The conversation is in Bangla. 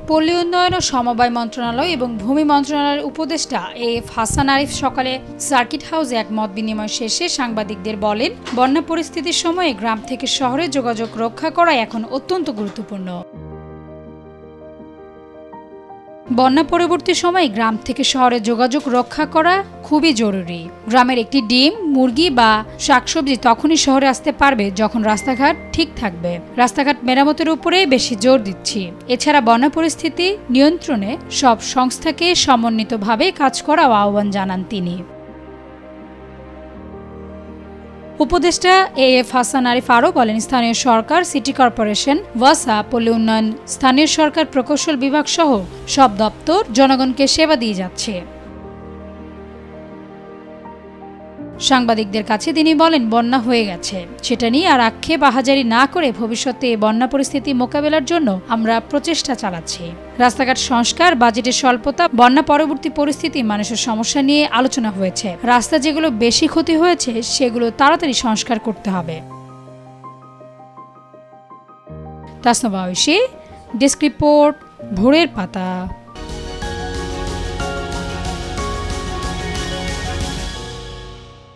পল্লী উন্নয়ন ও সমবায় মন্ত্রণালয় এবং ভূমি মন্ত্রণালয়ের উপদেষ্টা এএফ হাসান আরিফ সকালে সার্কিট হাউসে এক মত বিনিময় শেষে সাংবাদিকদের বলেন, বন্যা পরিস্থিতির সময়ে গ্রাম থেকে শহরে যোগাযোগ রক্ষা করা এখন অত্যন্ত গুরুত্বপূর্ণ। বন্যা পরবর্তী সময়ে গ্রাম থেকে শহরে যোগাযোগ রক্ষা করা খুবই জরুরি। গ্রামের একটি ডিম, মুরগি বা শাকসবজি তখনই শহরে আসতে পারবে যখন রাস্তাঘাট ঠিক থাকবে। রাস্তাঘাট মেরামতের উপরেই বেশি জোর দিচ্ছি। এছাড়া বন্যা পরিস্থিতি নিয়ন্ত্রণে সব সংস্থাকে সমন্বিতভাবে কাজ করার আহ্বান জানান তিনি। উপদেষ্টা এএফ হাসান আরিফ আরও বলেন, স্থানীয় সরকার, সিটি কর্পোরেশন, ওয়াসা, পল্লী উন্নয়ন, স্থানীয় সরকার প্রকৌশল বিভাগ সহ সব দপ্তর জনগণকে সেবা দিয়ে যাচ্ছে। সাংবাদিকদের কাছে তিনি বলেন, বন্যা হয়ে গেছে, সেটা নিয়ে আর আক্ষেপ আহাজারি না করে ভবিষ্যতে বন্যা পরিস্থিতি মোকাবেলার জন্য আমরা প্রচেষ্টা চালাচ্ছি। রাস্তাঘাট সংস্কার, বাজেটের স্বল্পতা, বন্যা পরবর্তী পরিস্থিতি, মানুষের সমস্যা নিয়ে আলোচনা হয়েছে। রাস্তা যেগুলো বেশি ক্ষতি হয়েছে সেগুলো তাড়াতাড়ি সংস্কার করতে হবে। তাসনভা ঐশী, ডেস্ক রিপোর্ট, ভোরের পাতা।